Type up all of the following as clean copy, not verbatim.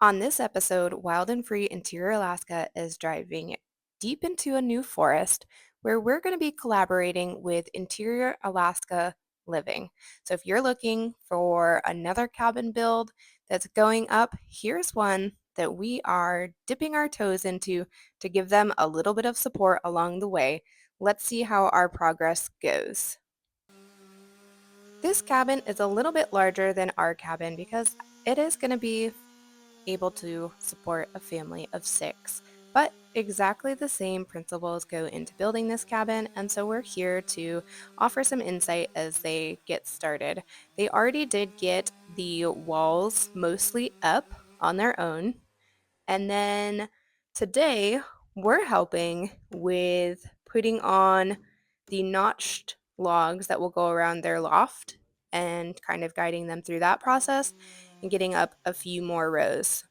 On this episode, Wild and Free Interior Alaska is driving deep into a new forest where we're going to be collaborating with Interior Alaska Living. So if you're looking for another cabin build that's going up, here's one that we are dipping our toes into to give them a little bit of support along the way. Let's see how our progress goes. This cabin is a little bit larger than our cabin because it is going to be able to support a family of 6. But exactly the same principles go into building this cabin, and so we're here to offer some insight as they get started. They already did get the walls mostly up on their own, and then today we're helping with putting on the notched logs that will go around their loft and kind of guiding them through that process and getting up a few more rows.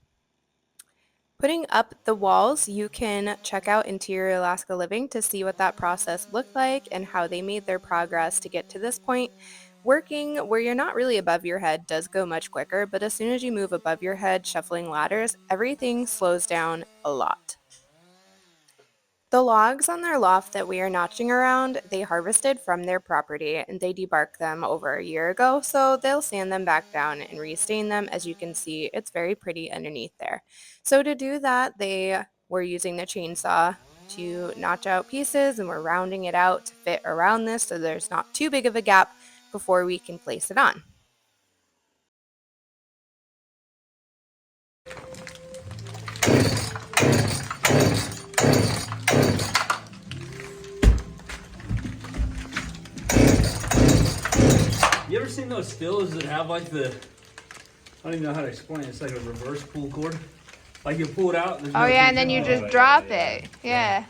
Putting up the walls, you can check out Interior Alaska Living to see what that process looked like and how they made their progress to get to this point. Working where you're not really above your head does go much quicker, but as soon as you move above your head, shuffling ladders, everything slows down a lot. The logs on their loft that we are notching around, they harvested from their property and they debarked them over a year ago, so they'll sand them back down and restain them. As you can see, it's very pretty underneath there. So to do that, they were using the chainsaw to notch out pieces and we're rounding it out to fit around this so there's not too big of a gap before we can place it on. You ever seen those stills that have like I don't even know how to explain it. It's like a reverse pull cord. Like you pull it out. Oh yeah, and then you just drop it. Yeah.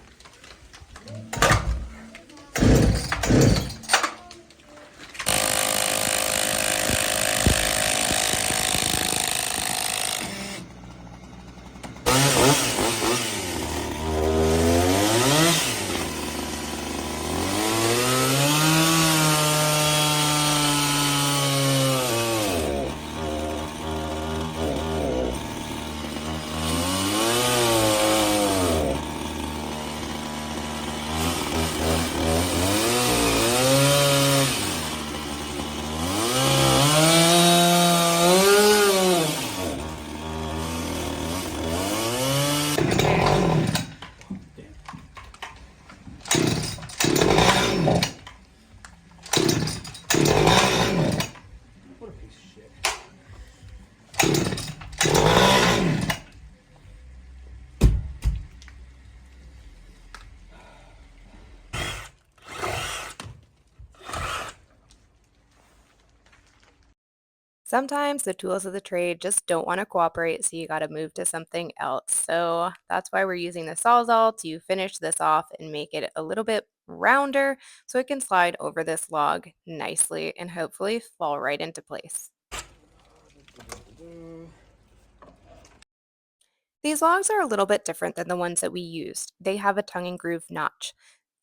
What a piece of shit. Sometimes the tools of the trade just don't want to cooperate, so you got to move to something else. So that's why we're using the Sawzall to finish this off and make it a little bit rounder so it can slide over this log nicely and hopefully fall right into place. These logs are a little bit different than the ones that we used. They have a tongue and groove notch,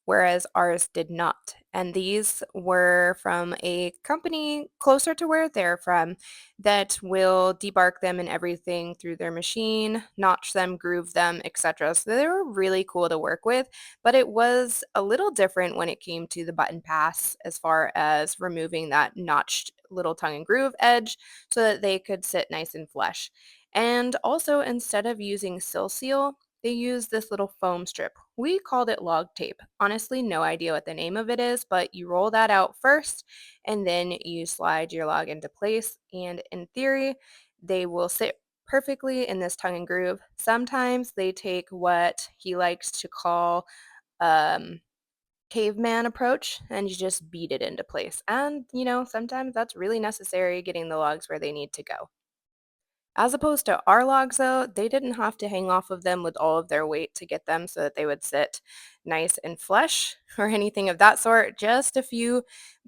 whereas ours did not. And these were from a company closer to where they're from that will debark them and everything through their machine, notch them, groove them, etc. So they were really cool to work with, but it was a little different when it came to the button pass as far as removing that notched little tongue and groove edge so that they could sit nice and flush. And also, instead of using sill seal, they use this little foam strip. We called it log tape. Honestly, no idea what the name of it is, but you roll that out first and then you slide your log into place. And in theory, they will sit perfectly in this tongue and groove. Sometimes they take what he likes to call um, caveman approach and you just beat it into place. And, sometimes that's really necessary getting the logs where they need to go. As opposed to our logs, though, they didn't have to hang off of them with all of their weight to get them so that they would sit nice and flush or anything of that sort. Just a few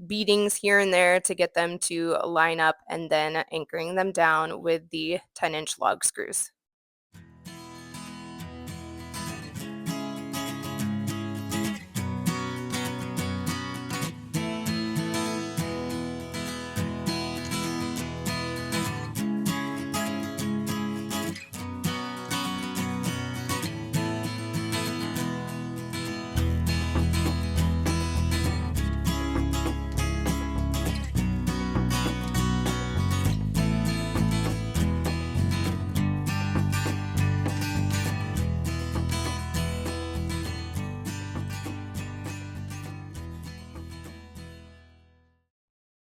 beatings here and there to get them to line up and then anchoring them down with the 10-inch log screws.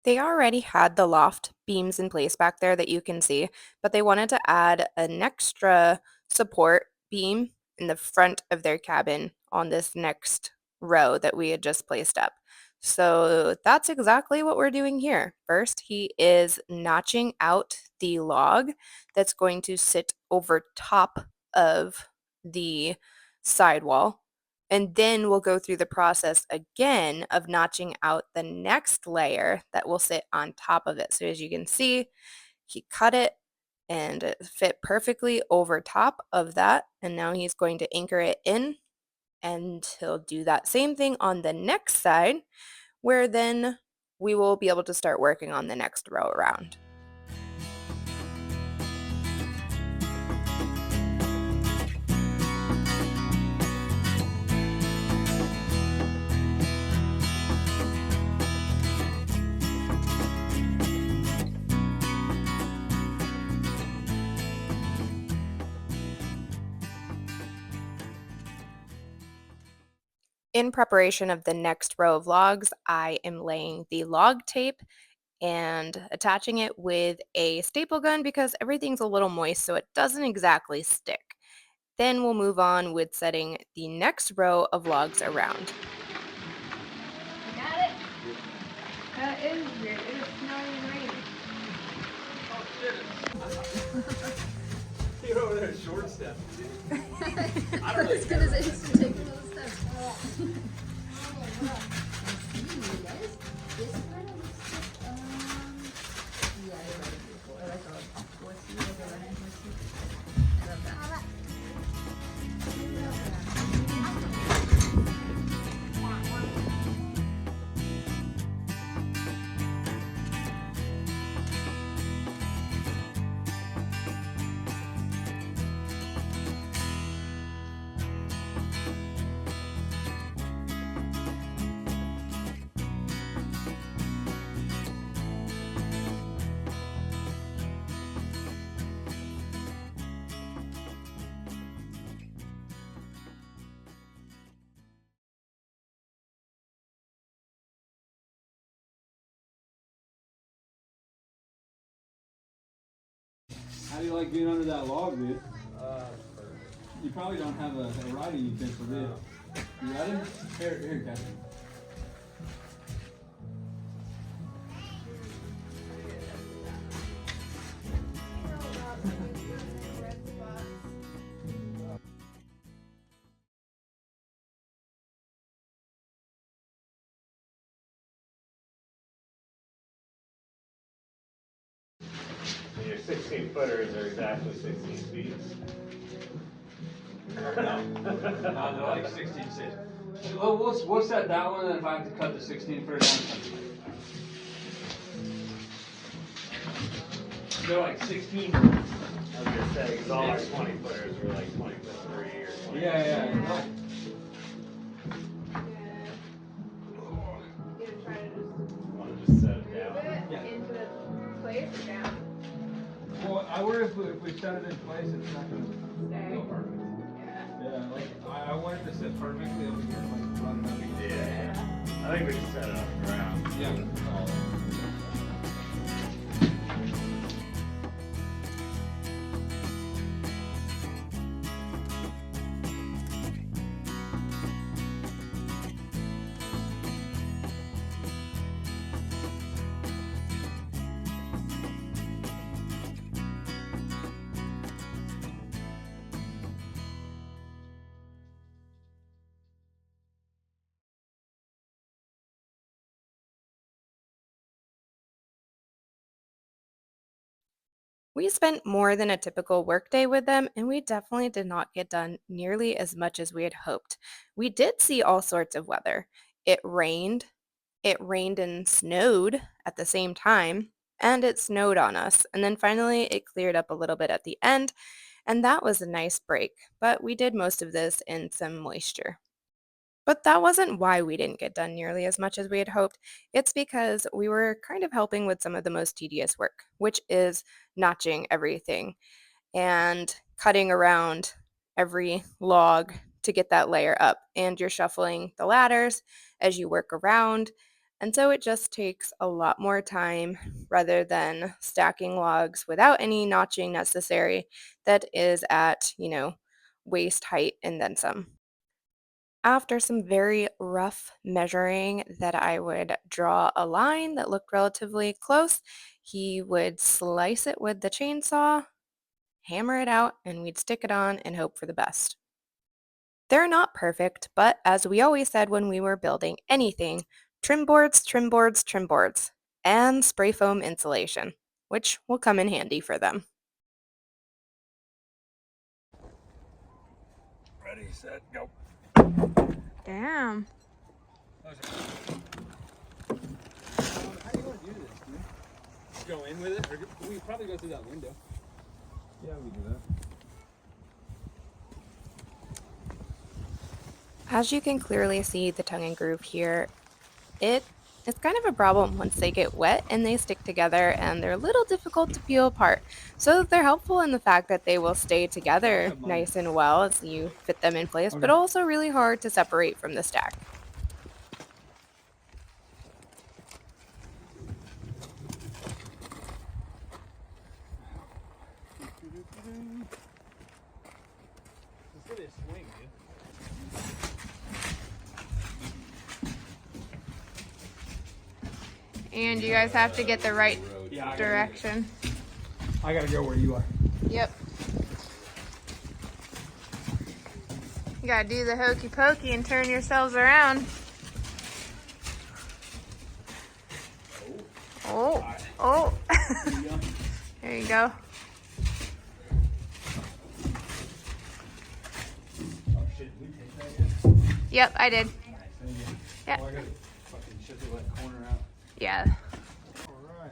They already had the loft beams in place back there that you can see, but they wanted to add an extra support beam in the front of their cabin on this next row that we had just placed up. So that's exactly what we're doing here. First, he is notching out the log that's going to sit over top of the sidewall. And then we'll go through the process again of notching out the next layer that will sit on top of it. So as you can see, he cut it and it fit perfectly over top of that. And now he's going to anchor it in, and he'll do that same thing on the next side, where then we will be able to start working on the next row around. In preparation of the next row of logs, I am laying the log tape and attaching it with a staple gun because everything's a little moist so it doesn't exactly stick. Then we'll move on with setting the next row of logs around. Got it? That is weird. It is snowing and raining. You're over there short step. I was gonna say just take those steps. This kind of looks like, yeah, you're right. Beautiful. I like the horsey, like a running horsey. I love that. How do you like being under that log, dude? You probably don't have a writing utensil, do you? You ready? Here, Captain. Your 16 footers are exactly 16 feet. No, they're like 16 Well, we'll set that one, and if I have to cut the 16 footer down, they're like 16. I was gonna say, because all our 20 footers were like 20 foot 3 or 20. Yeah. You gonna try to just Want to just set it move down? it Yeah. into the place or down? Well, I wonder if we set it in place, it's not gonna Stay. go perfect. Yeah. Yeah, like I want it to sit perfectly over here, like running up. Yeah. I think we should set it off the ground. Yeah. We spent more than a typical workday with them, and we definitely did not get done nearly as much as we had hoped. We did see all sorts of weather. It rained, it rained and snowed at the same time, and it snowed on us. And then finally, it cleared up a little bit at the end, and that was a nice break. But we did most of this in some moisture. But that wasn't why we didn't get done nearly as much as we had hoped. It's because we were kind of helping with some of the most tedious work, which is notching everything and cutting around every log to get that layer up. And you're shuffling the ladders as you work around. And so it just takes a lot more time rather than stacking logs without any notching necessary that is at, waist height and then some. After some very rough measuring that I would draw a line that looked relatively close, he would slice it with the chainsaw, hammer it out, and we'd stick it on and hope for the best. They're not perfect, but as we always said when we were building anything, trim boards, trim boards, trim boards, and spray foam insulation, which will come in handy for them. Ready, set, go. Damn. How do you want to do this, dude? Just go in with it, or we probably go through that window. Yeah, we do that. As you can clearly see the tongue and groove here, it's kind of a problem once they get wet and they stick together and they're a little difficult to peel apart. So they're helpful in the fact that they will stay together Have mine. nice and well as you fit them in place, but Okay. also really hard to separate from the stack. Let's get it swing, dude. And you guys have to get the right Yeah, direction. I gotta go where you are. Yep. You gotta do the hokey pokey and turn yourselves around. Oh, oh. There you go. Oh shit, did we take that yet? Yep, I did. Yeah. Oh, I gotta fucking chisel that corner out. Yeah. Alright.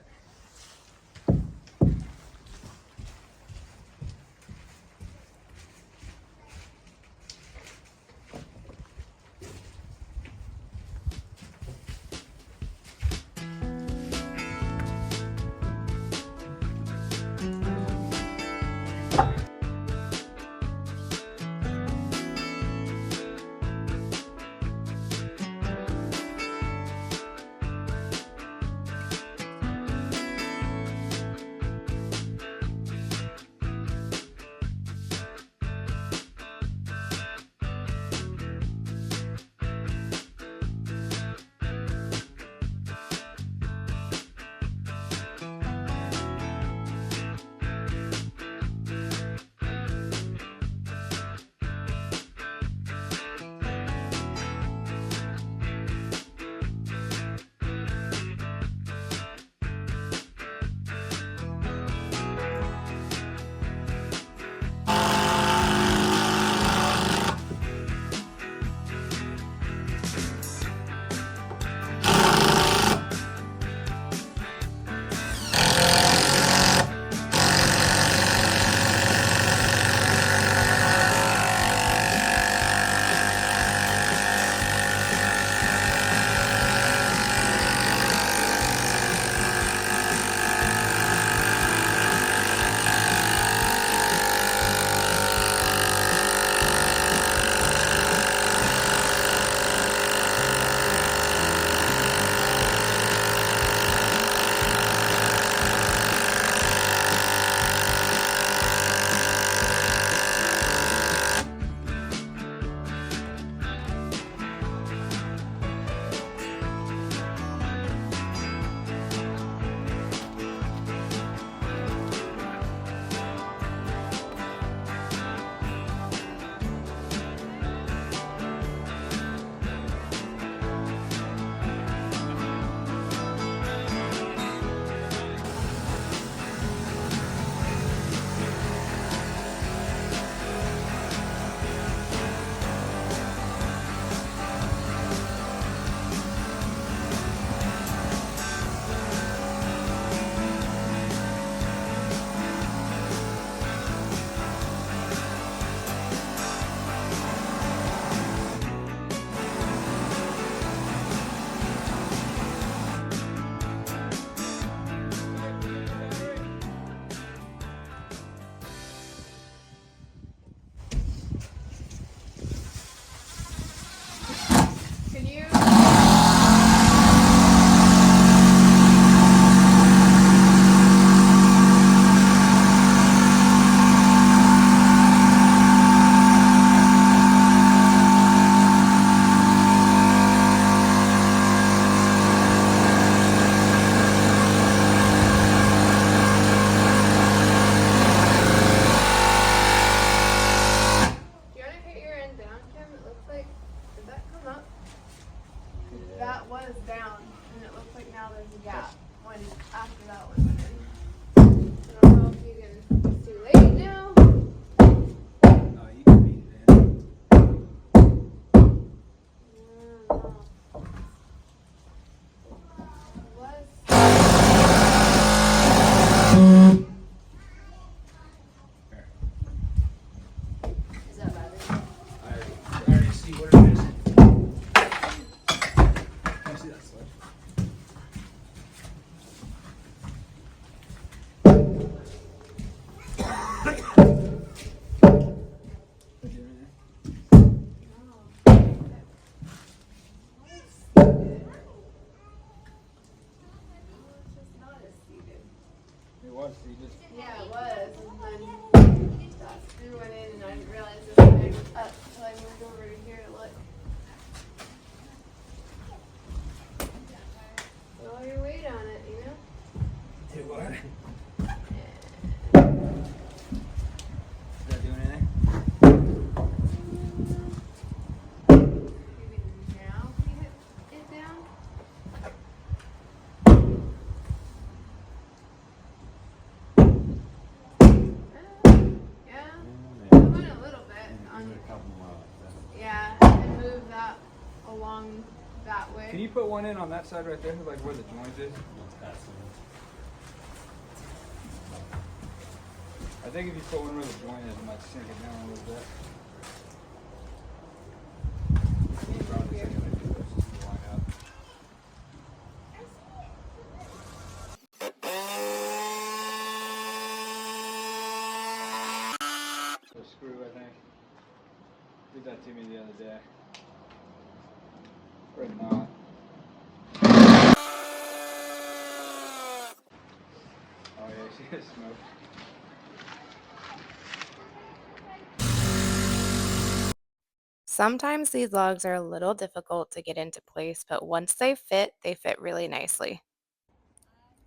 threw one in and I didn't realize this bag was up until I moved over to here to look. Put all your weight on it, you know? Do what? Yeah. Is that doing anything? Maybe now can you hit it down? Yeah. I went a little bit on. A couple more like Yeah, and move that along that way. Can you put one in on that side right there, like where the joint is? I think if you put one where the joint is, it might sink it down a little bit. Probably take it like this, just to line up. A screw, I think. Did that to me the other day. Or not. Oh yeah, she has smoke. Sometimes these logs are a little difficult to get into place, but once they fit really nicely.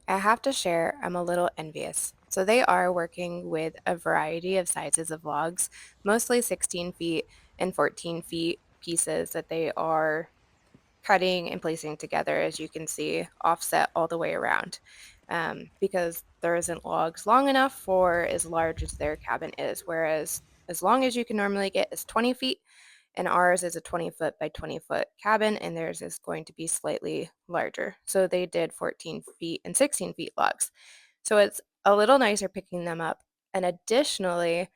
I have to share, I'm a little envious. So they are working with a variety of sizes of logs, mostly 16 feet and 14 feet pieces that they are cutting and placing together, as you can see, offset all the way around. Because there isn't logs long enough for as large as their cabin is, whereas as long as you can normally get is 20 feet, and ours is a 20-foot by 20-foot cabin, and theirs is going to be slightly larger. So they did 14 feet and 16 feet logs. So it's a little nicer picking them up. And additionally,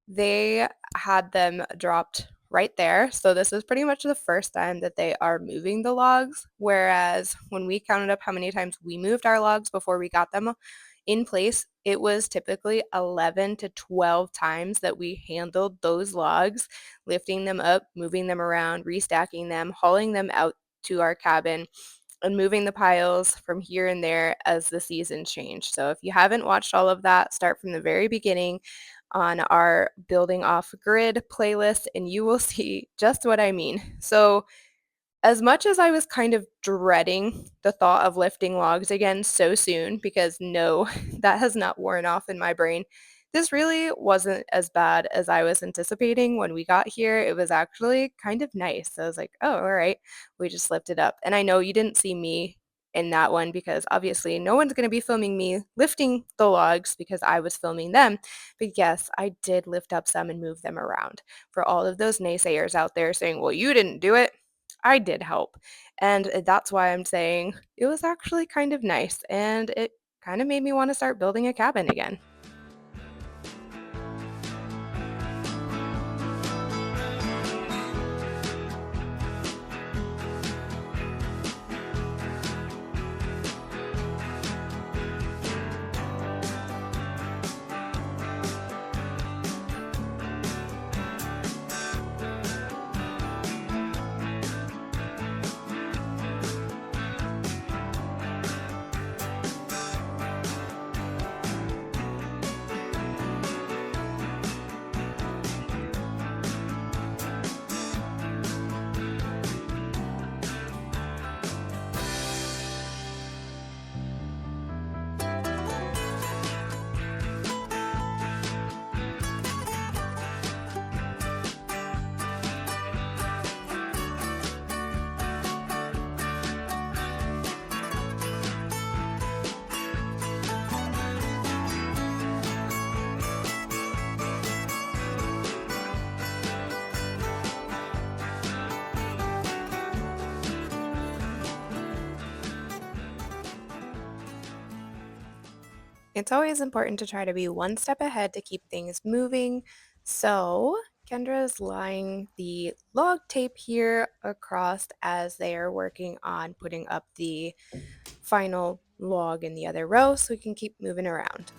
they had them dropped right there. So this is pretty much the first time that they are moving the logs. Whereas when we counted up how many times we moved our logs before we got them in place, it was typically 11 to 12 times that we handled those logs, lifting them up, moving them around, restacking them, hauling them out to our cabin, and moving the piles from here and there as the seasons change. So if you haven't watched all of that, start from the very beginning on our Building Off Grid playlist and you will see just what I mean. So as much as I was kind of dreading the thought of lifting logs again so soon, because no, that has not worn off in my brain, this really wasn't as bad as I was anticipating when we got here. It was actually kind of nice. I was like, oh, all right, we just lifted up. And I know you didn't see me in that one because obviously no one's going to be filming me lifting the logs because I was filming them. But yes, I did lift up some and move them around. For all of those naysayers out there saying, well, you didn't do it, I did help. And that's why I'm saying it was actually kind of nice. And it kind of made me want to start building a cabin again. It's always important to try to be one step ahead to keep things moving. So Kendra is laying the log tape here across as they are working on putting up the final log in the other row so we can keep moving around.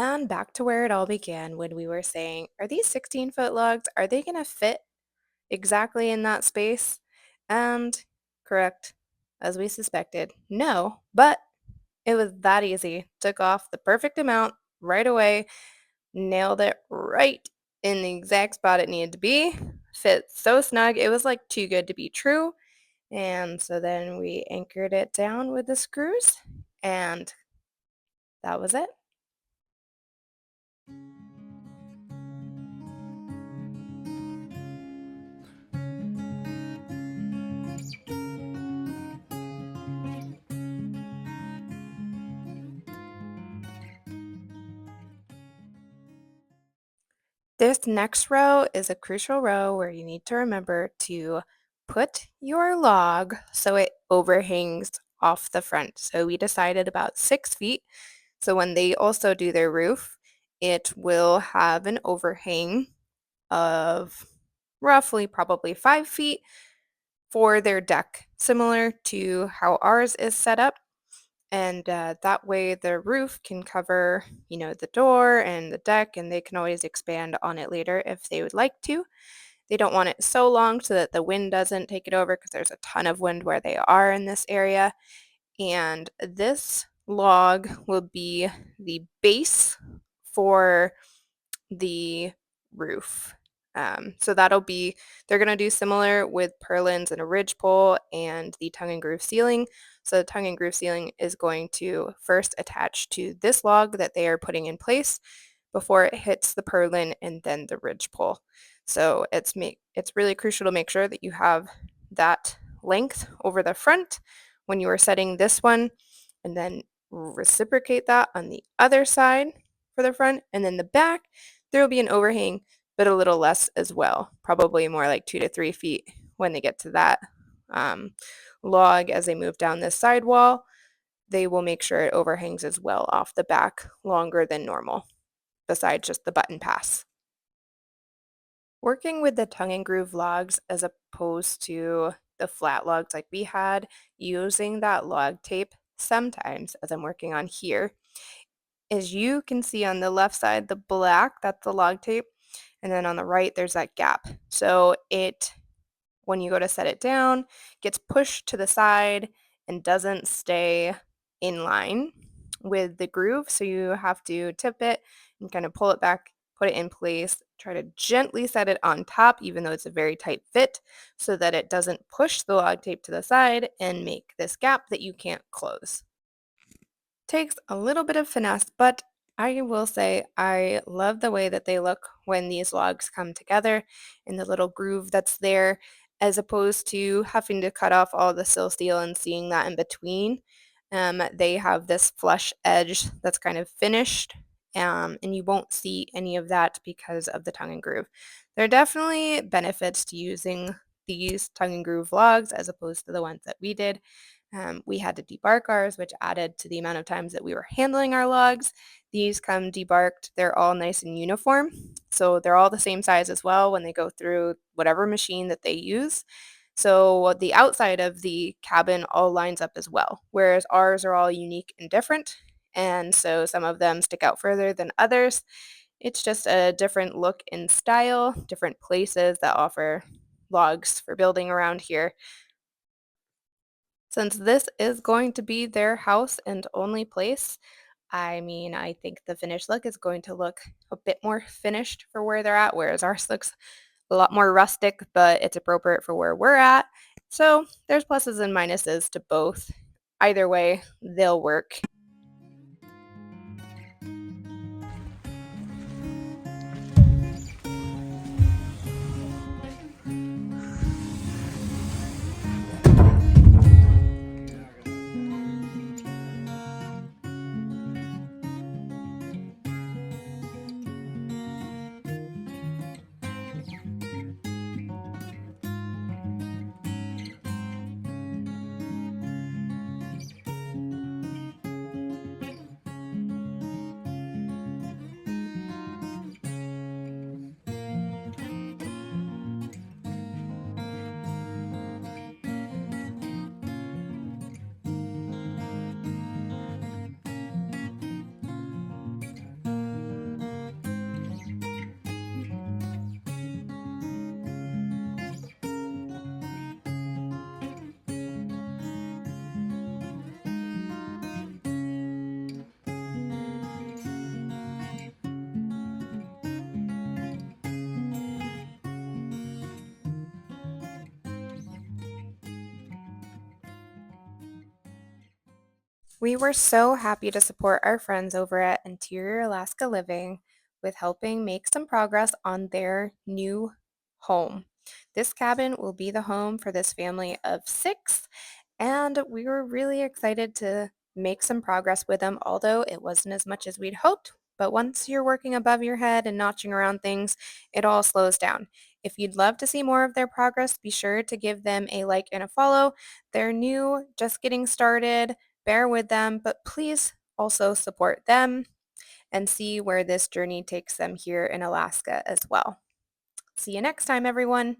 And back to where it all began when we were saying, are these 16-foot logs, are they going to fit exactly in that space? And correct, as we suspected, no, but it was that easy. Took off the perfect amount right away, nailed it right in the exact spot it needed to be. Fit so snug, it was like too good to be true. And so then we anchored it down with the screws, and that was it. This next row is a crucial row where you need to remember to put your log so it overhangs off the front. So we decided about 6 feet. So when they also do their roof, it will have an overhang of roughly probably 5 feet for their deck, similar to how ours is set up. And that way the roof can cover, the door and the deck, and they can always expand on it later if they would like to. They don't want it so long so that the wind doesn't take it over because there's a ton of wind where they are in this area. And this log will be the base for the roof. So they're going to do similar with purlins and a ridge pole and the tongue and groove ceiling. So the tongue and groove ceiling is going to first attach to this log that they are putting in place before it hits the purlin and then the ridge pole. So it's really crucial to make sure that you have that length over the front when you are setting this one, and then reciprocate that on the other side for the front, and then the back there will be an overhang, but a little less as well, probably more like 2 to 3 feet when they get to that log. As they move down this sidewall, they will make sure it overhangs as well off the back longer than normal, besides just the button pass. Working with the tongue and groove logs as opposed to the flat logs like we had, using that log tape sometimes, as I'm working on here, is you can see on the left side the black, that's the log tape, and then on the right there's that gap. So when you go to set it down, gets pushed to the side and doesn't stay in line with the groove. So you have to tip it and kind of pull it back, put it in place, try to gently set it on top, even though it's a very tight fit, so that it doesn't push the log tape to the side and make this gap that you can't close. Takes a little bit of finesse, but I will say I love the way that they look when these logs come together in the little groove that's there, as opposed to having to cut off all the sill steel and seeing that in between. They have this flush edge that's kind of finished, and you won't see any of that because of the tongue and groove. There are definitely benefits to using these tongue and groove logs as opposed to the ones that we did. We had to debark ours, which added to the amount of times that we were handling our logs. These come debarked. They're all nice and uniform. So they're all the same size as well when they go through whatever machine that they use. So the outside of the cabin all lines up as well, whereas ours are all unique and different. And so some of them stick out further than others. It's just a different look and style, different places that offer logs for building around here. Since this is going to be their house and only place, I mean, I think the finished look is going to look a bit more finished for where they're at, whereas ours looks a lot more rustic, but it's appropriate for where we're at. So there's pluses and minuses to both. Either way, they'll work. We were so happy to support our friends over at Interior Alaska Living with helping make some progress on their new home. This cabin will be the home for this family of 6, and we were really excited to make some progress with them, although it wasn't as much as we'd hoped. But once you're working above your head and notching around things, it all slows down. If you'd love to see more of their progress, be sure to give them a like and a follow. They're new, just getting started. Bear with them, but please also support them and see where this journey takes them here in Alaska as well. See you next time, everyone.